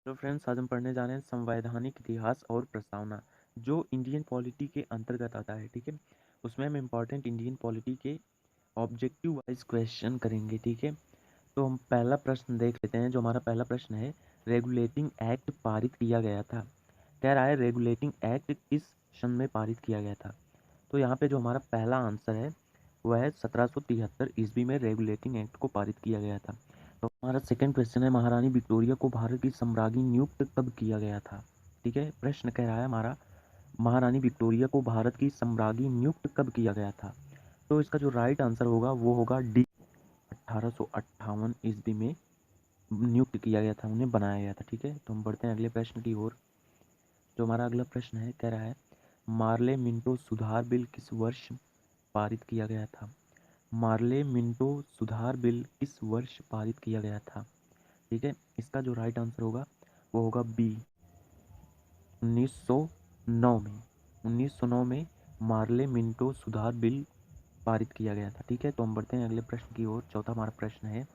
तो फ्रेंड्स, आज हम पढ़ने जा रहे हैं संवैधानिक इतिहास और प्रस्तावना, जो इंडियन पॉलिटी के अंतर्गत आता है। ठीक है, उसमें हम इम्पॉर्टेंट इंडियन पॉलिटी के ऑब्जेक्टिव वाइज क्वेश्चन करेंगे। ठीक है, तो हम पहला प्रश्न देख लेते हैं। जो हमारा पहला प्रश्न है, रेगुलेटिंग एक्ट पारित किया गया था। कह रहा है रेगुलेटिंग एक्ट किस सन में पारित किया गया था। तो यहाँ पे जो हमारा पहला आंसर है वह है 1773 ईस्वी में रेगुलेटिंग एक्ट को पारित किया गया था। तो हमारा सेकंड क्वेश्चन है, महारानी विक्टोरिया को भारत की सम्राज्ञी नियुक्त कब किया गया था। ठीक है, प्रश्न कह रहा है हमारा, महारानी विक्टोरिया को भारत की सम्राज्ञी नियुक्त कब किया गया था। तो इसका जो राइट आंसर होगा वो होगा डी, 1858 ईस्वी में नियुक्त किया गया था, उन्हें बनाया गया था। ठीक है, तो हम बढ़ते हैं अगले प्रश्न की ओर। जो हमारा अगला प्रश्न है, कह रहा है मार्ले मिंटो सुधार बिल किस वर्ष पारित किया गया था। मार्ले मिंटो सुधार बिल किस वर्ष पारित किया गया था। ठीक है, इसका जो राइट आंसर होगा वो होगा बी, 1909 में। 1909 में मार्ले मिंटो सुधार बिल पारित किया गया था। ठीक है, तो हम बढ़ते हैं अगले प्रश्न की ओर। चौथा हमारा प्रश्न है,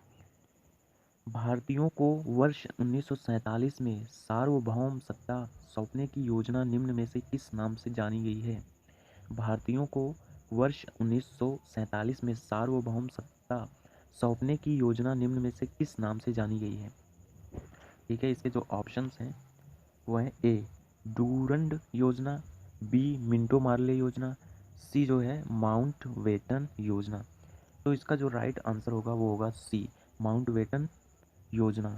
भारतीयों को वर्ष 1947 में सार्वभौम सत्ता सौंपने की योजना निम्न में से किस नाम से जानी गई है। भारतीयों को वर्ष 1947 में सार्वभौम सत्ता सौंपने की योजना निम्न में से किस नाम से जानी गई है। ठीक है, इसके जो ऑप्शंस हैं वो है ए, डूरंड योजना, बी, मिंटो मार्ले योजना, सी जो है माउंट वेटन योजना। तो इसका जो राइट आंसर होगा वो होगा सी, माउंट वेटन योजना।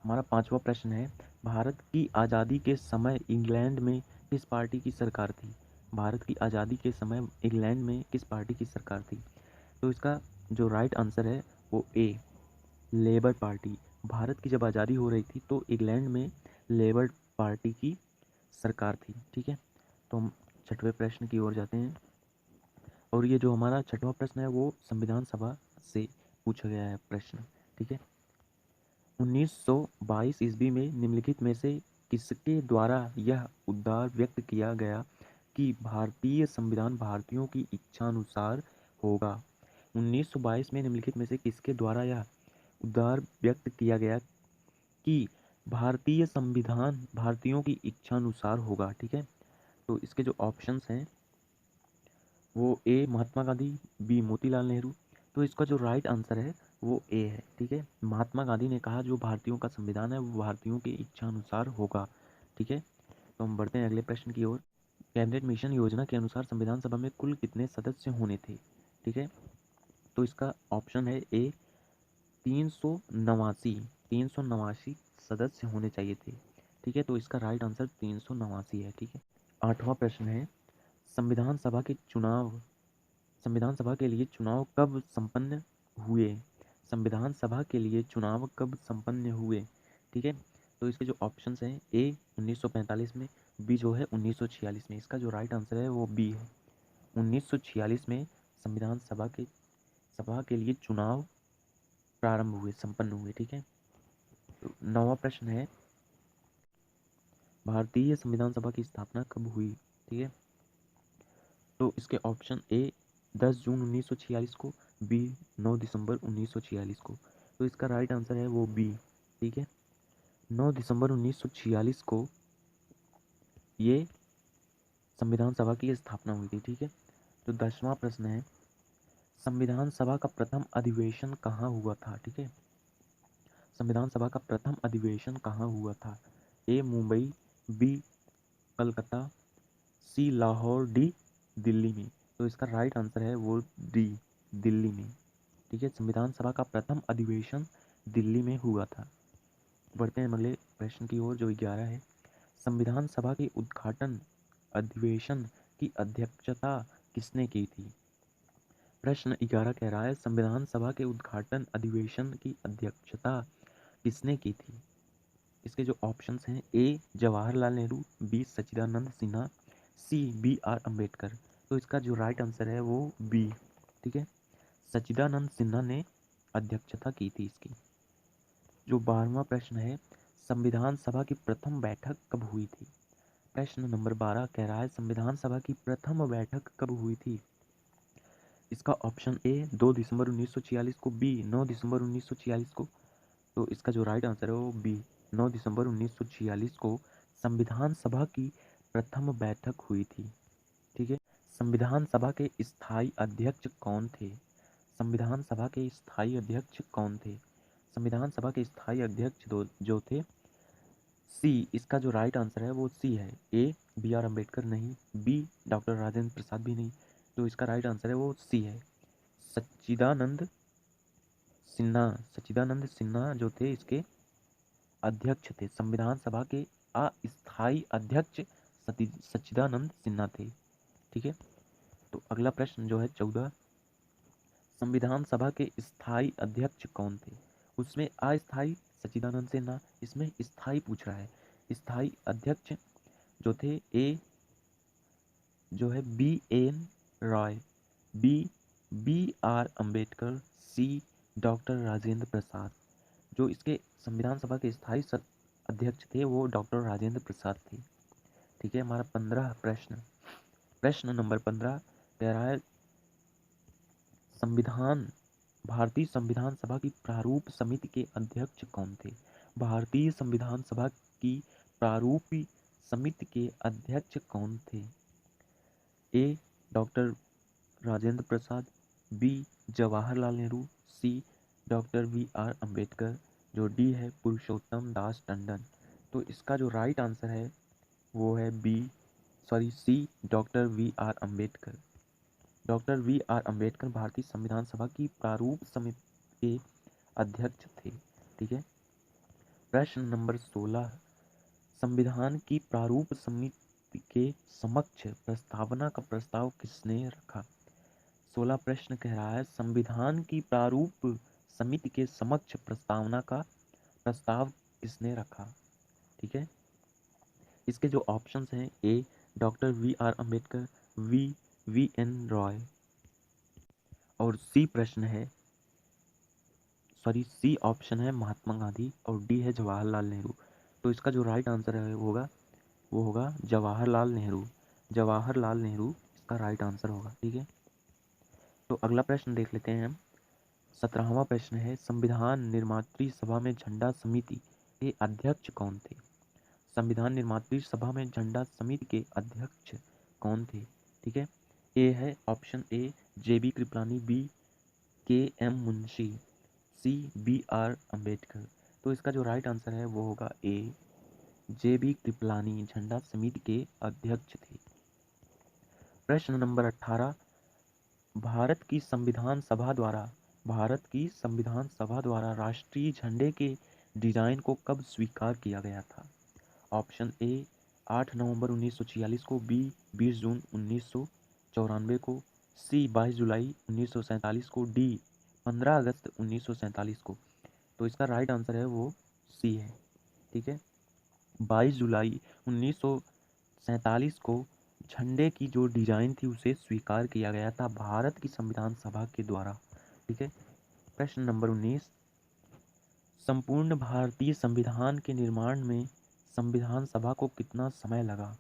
हमारा पांचवा प्रश्न है, भारत की आज़ादी के समय इंग्लैंड में किस पार्टी की सरकार थी। भारत की आज़ादी के समय इंग्लैंड में किस पार्टी की सरकार थी। तो इसका जो राइट आंसर है वो ए, लेबर पार्टी। भारत की जब आज़ादी हो रही थी तो इंग्लैंड में लेबर पार्टी की सरकार थी। ठीक है, तो हम छठवें प्रश्न की ओर जाते हैं, और ये जो हमारा छठवां प्रश्न है वो संविधान सभा से पूछा गया है प्रश्न। ठीक है, 1922 ईस्वी में निम्नलिखित में से किसके द्वारा यह उद्गार व्यक्त किया गया कि भारतीय संविधान भारतीयों की इच्छानुसार होगा। 1922 में निम्नलिखित में से किसके द्वारा यह उद्गार व्यक्त किया गया कि भारतीय संविधान भारतीयों की इच्छानुसार होगा। ठीक है, तो इसके जो ऑप्शंस हैं वो ए, महात्मा गांधी, बी, मोतीलाल नेहरू। तो इसका जो राइट आंसर है वो ए है। ठीक है, महात्मा गांधी ने कहा जो भारतीयों का संविधान है वो भारतीयों की इच्छा अनुसार होगा। ठीक है, तो हम बढ़ते हैं अगले प्रश्न की ओर। कैबिनेट मिशन योजना के अनुसार संविधान सभा में कुल कितने सदस्य होने थे। ठीक है, तो इसका ऑप्शन है ए, 389, 389 सदस्य होने चाहिए थे। ठीक है, तो इसका राइट आंसर 389 है। ठीक है, आठवां प्रश्न है, संविधान सभा के चुनाव संविधान सभा के लिए चुनाव कब संपन्न हुए। संविधान सभा के लिए चुनाव कब संपन्न हुए। ठीक है, तो इसके जो ऑप्शंस हैं ए, 1945 में, बी जो है 1946 में। इसका जो राइट आंसर है वो बी है, 1946 में संविधान सभा के लिए चुनाव प्रारंभ हुए, संपन्न हुए। ठीक है, तो नौवां प्रश्न है, भारतीय संविधान सभा की स्थापना कब हुई। ठीक है, तो इसके ऑप्शन ए, 10 जून 1946 को, बी, 9 दिसंबर 1946 को। तो इसका राइट आंसर है वो बी। ठीक है, 9 दिसंबर 1946 को ये संविधान सभा की स्थापना हुई थी। ठीक है, तो 10वां प्रश्न है, संविधान सभा का प्रथम अधिवेशन कहाँ हुआ था। ठीक है, संविधान सभा का प्रथम अधिवेशन कहाँ हुआ था। ए, मुंबई, बी, कलकत्ता, सी, लाहौर, डी, दिल्ली में। तो इसका राइट आंसर है वो डी, दिल्ली में। ठीक है, संविधान सभा का प्रथम अधिवेशन दिल्ली में हुआ था। बढ़ते हैं अगले प्रश्न की ओर, जो 11 है, संविधान सभा के उद्घाटन अधिवेशन की अध्यक्षता किसने की थी। प्रश्न 11 कह रहा है, संविधान सभा के उद्घाटन अधिवेशन की अध्यक्षता किसने की थी। इसके जो ऑप्शंस हैं A, Jawaharlal Nehru, B, Sachchidanand Sinha, C, B R Ambedkar. तो इसका जो राइट आंसर है वो बी। ठीक है, सच्चिदानंद सिन्हा ने अध्यक्षता की थी इसकी। जो 12वां प्रश्न है, संविधान सभा की प्रथम बैठक कब हुई थी। प्रश्न नंबर 12 कह रहा है, संविधान सभा की प्रथम बैठक कब हुई थी। इसका ऑप्शन ए, 2 दिसंबर 1946 को, बी, 9 दिसंबर 1946 को। तो इसका जो राइट आंसर है वो बी, 9 दिसंबर 1946 को संविधान सभा की प्रथम बैठक हुई थी। ठीक है, संविधान सभा के स्थायी अध्यक्ष कौन थे? संविधान सभा के स्थायी अध्यक्ष कौन थे? संविधान सभा के स्थायी अध्यक्ष जो थे, सी, इसका जो राइट आंसर है वो सी है। ए बी आर अम्बेडकर नहीं, बी डॉक्टर राजेंद्र प्रसाद भी नहीं, तो इसका राइट आंसर है वो सी है, सच्चिदानंद सिन्हा। सच्चिदानंद सिन्हा जो थे इसके अध्यक्ष थे, संविधान सभा के अस्थायी अध्यक्ष सच्चिदानंद सिन्हा थे। ठीक है, तो अगला प्रश्न जो है 14, संविधान सभा के स्थायी अध्यक्ष कौन थे? उसमें अस्थायी सच्चिदानंद सिन्हा, इसमें स्थायी पूछ रहा है। स्थायी अध्यक्ष जो थे, ए जो है B N Roy, B B R Ambedkar, C doctor Rajendra Prasad. जो इसके संविधान सभा के स्थायी अध्यक्ष थे वो डॉक्टर राजेंद्र प्रसाद थे। ठीक है, हमारा 15 प्रश्न नंबर 15 कह रहा है, भारतीय संविधान सभा की प्रारूप समिति के अध्यक्ष कौन थे? भारतीय संविधान सभा की प्रारूप समिति के अध्यक्ष कौन थे? A doctor Rajendra Prasad, B Jawaharlal Nehru, C doctor B R Ambedkar, जो डी है पुरुषोत्तम दास टंडन। तो इसका जो राइट आंसर है वो है C doctor V R Ambedkar. Doctor V R Ambedkar भारतीय संविधान सभा की प्रारूप समिति के अध्यक्ष थे। ठीक है, प्रश्न नंबर 16, संविधान की प्रारूप समिति के समक्ष प्रस्तावना का प्रस्ताव किसने रखा? 16 प्रश्न कह रहा है, संविधान की प्रारूप समिति के समक्ष प्रस्तावना का प्रस्ताव किसने रखा? ठीक है, इसके जो ऑप्शंस हैं, A doctor V R Ambedkar, V N Roy, और सी ऑप्शन है महात्मा गांधी, और डी है जवाहरलाल नेहरू। तो इसका जो राइट आंसर है वो होगा जवाहरलाल नेहरू। जवाहरलाल नेहरू इसका राइट आंसर होगा। ठीक है, तो अगला प्रश्न देख लेते हैं हम। 17वां प्रश्न है, संविधान निर्मात्री सभा में झंडा समिति के अध्यक्ष कौन थे? संविधान निर्मात्री सभा में झंडा समिति के अध्यक्ष कौन थे? ठीक है, ए है option A J B Kripalani, B K M Munshi, C B R Ambedkar. तो इसका जो राइट आंसर है वो होगा ए जे बी कृपलानी झंडा समिति के अध्यक्ष थे। प्रश्न नंबर 18, भारत की संविधान सभा द्वारा राष्ट्रीय झंडे के डिजाइन को कब स्वीकार किया गया था? ऑप्शन ए 8 नवंबर 1946 को, बी 20 जून 1994 को, सी 22 जुलाई 1947 को, डी 15 अगस्त 1947 को। तो इसका राइट आंसर है वो सी है। ठीक है, 22 जुलाई 1947 को झंडे की जो डिजाइन थी उसे स्वीकार किया गया था भारत की संविधान सभा के द्वारा। ठीक है, प्रश्न नंबर 19, संपूर्ण भारतीय संविधान के निर्माण में संविधान सभा को कितना समय लगा?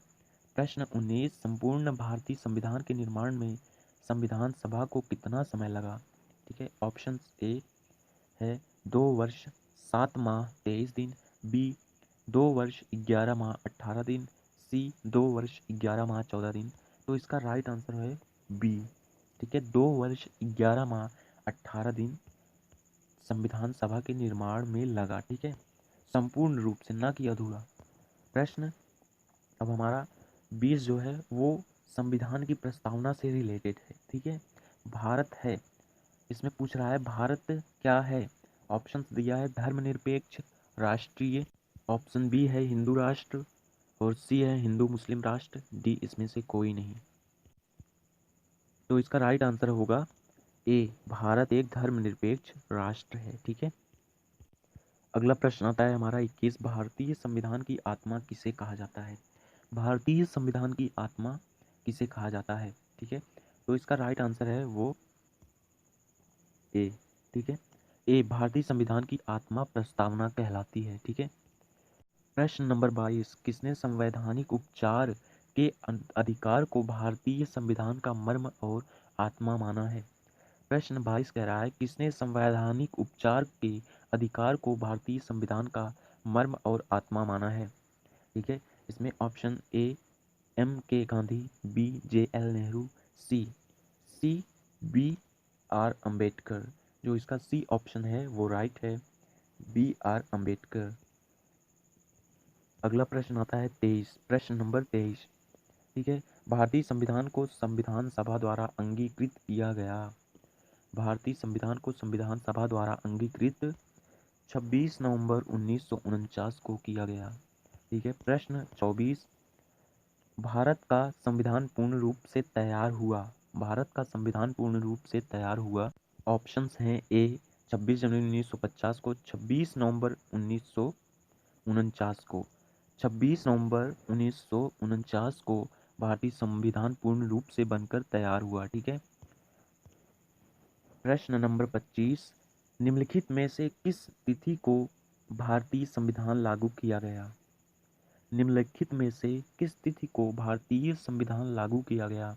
प्रश्न 19, संपूर्ण भारतीय संविधान के निर्माण में संविधान सभा को कितना समय लगा? ठीक है, ऑप्शन ए है 2 वर्ष 7 माह 23 दिन, बी 2 वर्ष 11 माह 18 दिन, सी 2 वर्ष 11 माह 14 दिन। तो इसका राइट आंसर है बी। ठीक है, 2 वर्ष 11 माह 18 दिन संविधान सभा के निर्माण में लगा। ठीक है, संपूर्ण रूप से, ना कि अधूरा। प्रश्न अब हमारा 20 जो है वो संविधान की प्रस्तावना से रिलेटेड है। ठीक है, भारत है, इसमें पूछ रहा है भारत क्या है? ऑप्शन दिया है धर्मनिरपेक्ष राष्ट्रीय, ऑप्शन बी है हिंदू राष्ट्र, और सी है हिंदू मुस्लिम राष्ट्र, डी इसमें से कोई नहीं। तो इसका राइट आंसर होगा ए, भारत एक धर्मनिरपेक्ष राष्ट्र है। ठीक है, अगला प्रश्न आता है हमारा 21, भारतीय संविधान की आत्मा किसे कहा जाता है? भारतीय संविधान की आत्मा किसे कहा जाता है? ठीक है, तो इसका राइट आंसर है वो ए। ठीक है, ए, भारतीय संविधान की आत्मा प्रस्तावना कहलाती है। ठीक है, प्रश्न नंबर 22, किसने संवैधानिक उपचार के अधिकार को भारतीय संविधान का मर्म और आत्मा माना है? प्रश्न 22 कह रहा है, किसने संवैधानिक उपचार के अधिकार को भारतीय संविधान का मर्म और आत्मा माना है। ठीक है, इसमें option A M K Gandhi, B J L Nehru, C B R Ambedkar. जो इसका सी ऑप्शन है वो राइट है, बी आर अम्बेडकर। अगला प्रश्न आता है 23, प्रश्न नंबर 23। ठीक है, भारतीय संविधान को संविधान सभा द्वारा अंगीकृत किया गया। भारतीय संविधान को संविधान सभा द्वारा अंगीकृत 26 नवंबर 1949 को किया गया। ठीक है, प्रश्न 24, भारत का संविधान पूर्ण रूप से तैयार हुआ। भारत का संविधान पूर्ण रूप से तैयार हुआ। ऑप्शंस हैं ए 26 जनवरी 1950 को, 26 नवंबर 1949 को। 26 नवंबर 1949 को भारतीय संविधान पूर्ण रूप से बनकर तैयार हुआ। ठीक है, प्रश्न नंबर 25, निम्नलिखित में से किस तिथि को भारतीय संविधान लागू किया गया। निम्नलिखित में से किस तिथि को भारतीय संविधान लागू किया गया।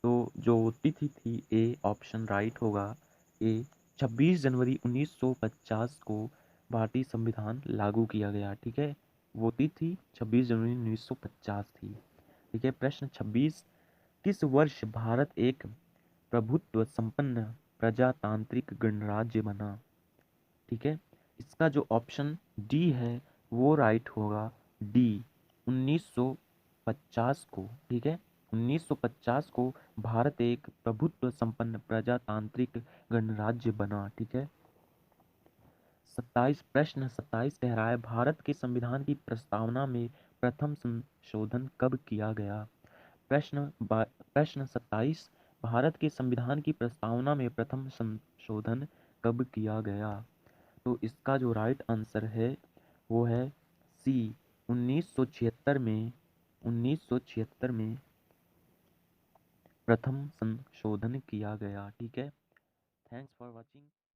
तो जो तिथि थी ए ऑप्शन राइट होगा, ए 26 जनवरी 1950 को भारतीय संविधान लागू किया गया। ठीक है, वो तिथि 26 जनवरी 1950 थी। ठीक है, प्रश्न 26, किस वर्ष भारत एक प्रभुत्व संपन्न प्रजातांत्रिक गणराज्य बना। ठीक है, इसका जो ऑप्शन डी है वो राइट होगा, डी 1950 को। ठीक है, 1950 को भारत एक प्रभुत्व संपन्न प्रजातांत्रिक गणराज्य बना। ठीक है, 27, प्रश्न 27 कह रहा है भारत के संविधान की प्रस्तावना में प्रथम संशोधन कब किया गया। प्रश्न 27, भारत के संविधान की प्रस्तावना में प्रथम संशोधन कब किया गया। तो इसका जो राइट आंसर है वो है सी 1976 में। 1976 में प्रथम संशोधन किया गया। ठीक है, थैंक्स फॉर वॉचिंग।